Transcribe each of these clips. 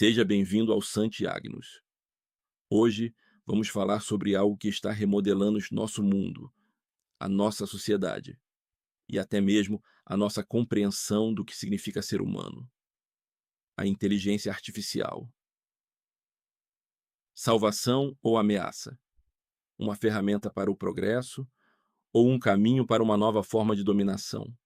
Seja bem-vindo ao Santiagnus. Hoje vamos falar sobre algo que está remodelando nosso mundo, a nossa sociedade e até mesmo a nossa compreensão do que significa ser humano: a inteligência artificial. Salvação ou ameaça? Uma ferramenta para o progresso ou um caminho para uma nova forma de dominação?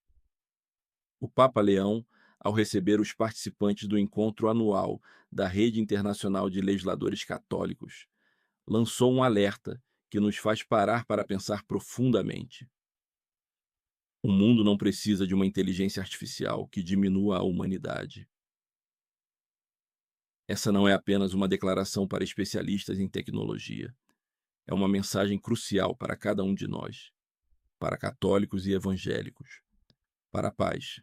O Papa Leão, ao receber os participantes do encontro anual da Rede Internacional de Legisladores Católicos, lançou um alerta que nos faz parar para pensar profundamente. O mundo não precisa de uma inteligência artificial que diminua a humanidade. Essa não é apenas uma declaração para especialistas em tecnologia. É uma mensagem crucial para cada um de nós, para católicos e evangélicos, para pais,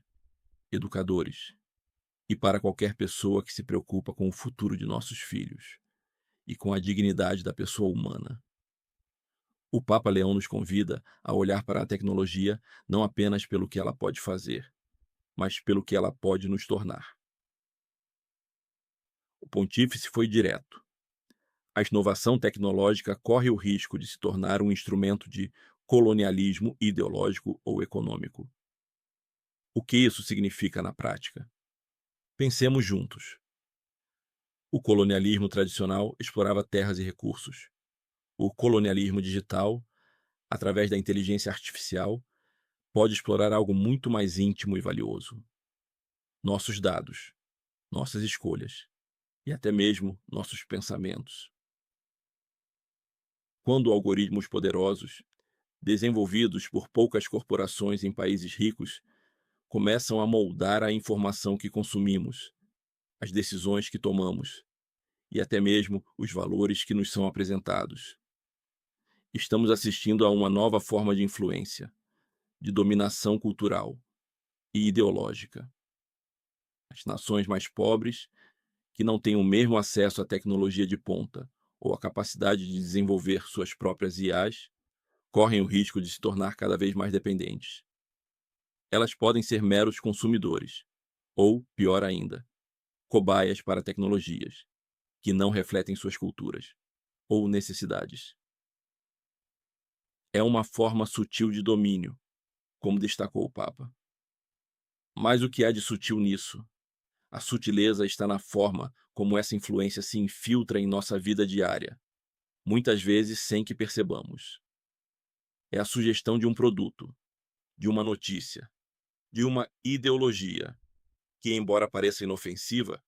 educadores e para qualquer pessoa que se preocupa com o futuro de nossos filhos e com a dignidade da pessoa humana. O Papa Leão nos convida a olhar para a tecnologia não apenas pelo que ela pode fazer, mas pelo que ela pode nos tornar. O pontífice foi direto. A inovação tecnológica corre o risco de se tornar um instrumento de colonialismo ideológico ou econômico. O que isso significa na prática? Pensemos juntos. O colonialismo tradicional explorava terras e recursos. O colonialismo digital, através da inteligência artificial, pode explorar algo muito mais íntimo e valioso: nossos dados, nossas escolhas e até mesmo nossos pensamentos. Quando algoritmos poderosos, desenvolvidos por poucas corporações em países ricos, começam a moldar a informação que consumimos, as decisões que tomamos e até mesmo os valores que nos são apresentados, estamos assistindo a uma nova forma de influência, de dominação cultural e ideológica. As nações mais pobres, que não têm o mesmo acesso à tecnologia de ponta ou a capacidade de desenvolver suas próprias IAs, correm o risco de se tornar cada vez mais dependentes. Elas podem ser meros consumidores, ou, pior ainda, cobaias para tecnologias que não refletem suas culturas ou necessidades. É uma forma sutil de domínio, como destacou o Papa. Mas o que há de sutil nisso? A sutileza está na forma como essa influência se infiltra em nossa vida diária, muitas vezes sem que percebamos. É a sugestão de um produto, de uma notícia, de uma ideologia, que, embora pareça inofensiva,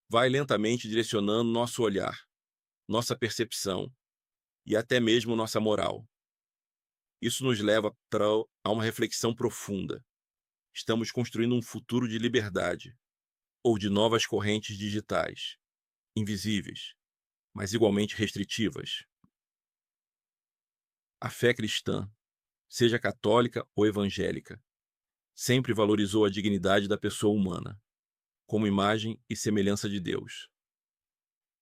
vai lentamente direcionando nosso olhar, nossa percepção e até mesmo nossa moral. Isso nos leva a uma reflexão profunda. Estamos construindo um futuro de liberdade ou de novas correntes digitais, invisíveis, mas igualmente restritivas? A fé cristã, seja católica ou evangélica, sempre valorizou a dignidade da pessoa humana, como imagem e semelhança de Deus.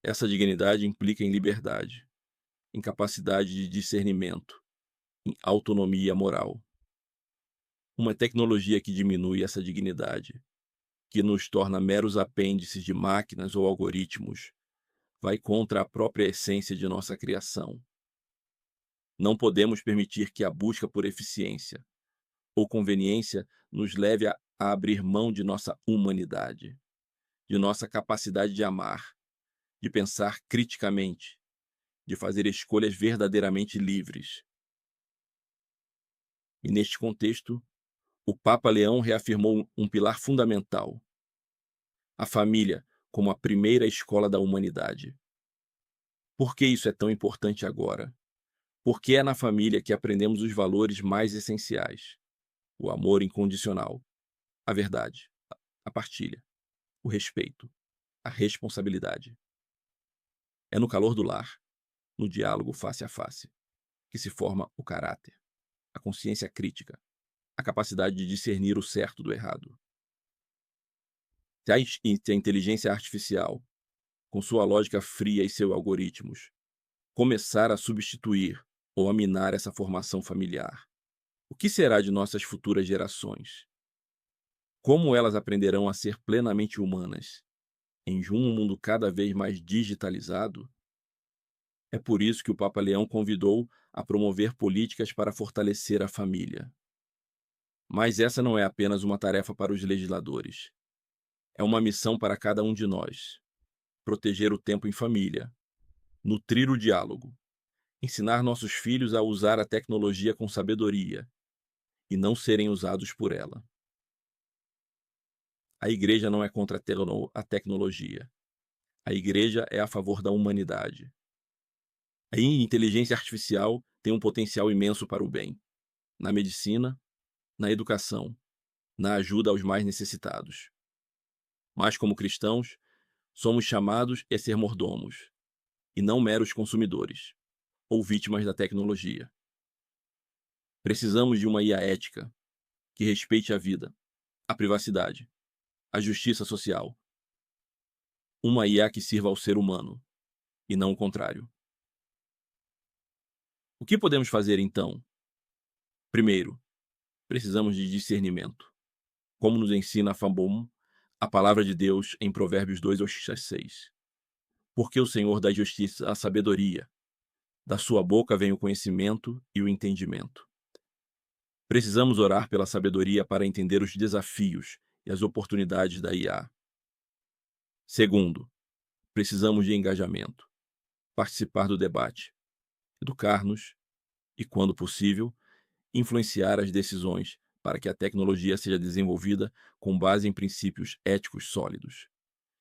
Essa dignidade implica em liberdade, em capacidade de discernimento, em autonomia moral. Uma tecnologia que diminui essa dignidade, que nos torna meros apêndices de máquinas ou algoritmos, vai contra a própria essência de nossa criação. Não podemos permitir que a busca por eficiência ou conveniência nos leve a abrir mão de nossa humanidade, de nossa capacidade de amar, de pensar criticamente, de fazer escolhas verdadeiramente livres. E neste contexto, o Papa Leão reafirmou um pilar fundamental: a família como a primeira escola da humanidade. Por que isso é tão importante agora? Porque é na família que aprendemos os valores mais essenciais: o amor incondicional, a verdade, a partilha, o respeito, a responsabilidade. É no calor do lar, no diálogo face a face, que se forma o caráter, a consciência crítica, a capacidade de discernir o certo do errado. Se a inteligência artificial, com sua lógica fria e seus algoritmos, começar a substituir ou a minar essa formação familiar, o que será de nossas futuras gerações? Como elas aprenderão a ser plenamente humanas, em um mundo cada vez mais digitalizado, é por isso que o Papa Leão convidou a promover políticas para fortalecer a família. Mas essa não é apenas uma tarefa para os legisladores. É uma missão para cada um de nós: proteger o tempo em família, nutrir o diálogo, ensinar nossos filhos a usar a tecnologia com sabedoria e não serem usados por ela. A igreja não é contra a tecnologia. A igreja é a favor da humanidade. A inteligência artificial tem um potencial imenso para o bem, na medicina, na educação, na ajuda aos mais necessitados. Mas, como cristãos, somos chamados a ser mordomos, e não meros consumidores, ou vítimas da tecnologia. Precisamos de uma IA ética, que respeite a vida, a privacidade, a justiça social. Uma IA que sirva ao ser humano, e não o contrário. O que podemos fazer então? Primeiro, precisamos de discernimento. Como nos ensina a Fambom, a palavra de Deus em Provérbios 2:6. Porque o Senhor dá justiça à sabedoria, da sua boca vem o conhecimento e o entendimento. Precisamos orar pela sabedoria para entender os desafios e as oportunidades da IA. Segundo, precisamos de engajamento, participar do debate, educar-nos e, quando possível, influenciar as decisões para que a tecnologia seja desenvolvida com base em princípios éticos sólidos,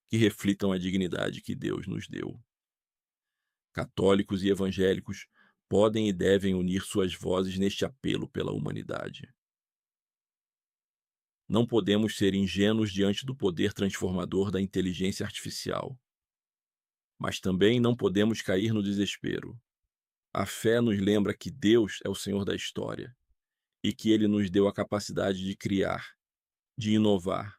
que reflitam a dignidade que Deus nos deu. Católicos e evangélicos podem e devem unir suas vozes neste apelo pela humanidade. Não podemos ser ingênuos diante do poder transformador da inteligência artificial. Mas também não podemos cair no desespero. A fé nos lembra que Deus é o Senhor da história e que Ele nos deu a capacidade de criar, de inovar,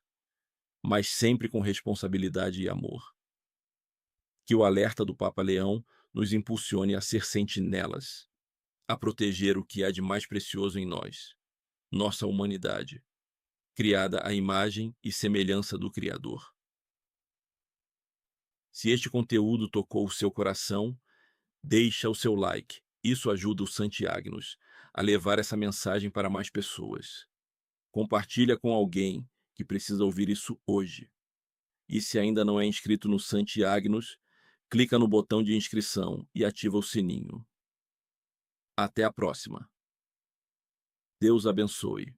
mas sempre com responsabilidade e amor. Que o alerta do Papa Leão nos impulsione a ser sentinelas, a proteger o que há de mais precioso em nós, nossa humanidade, criada à imagem e semelhança do Criador. Se este conteúdo tocou o seu coração, deixa o seu like. Isso ajuda o Santiagnos a levar essa mensagem para mais pessoas. Compartilha com alguém que precisa ouvir isso hoje. E se ainda não é inscrito no Santiagnos, clica no botão de inscrição e ativa o sininho. Até a próxima. Deus abençoe.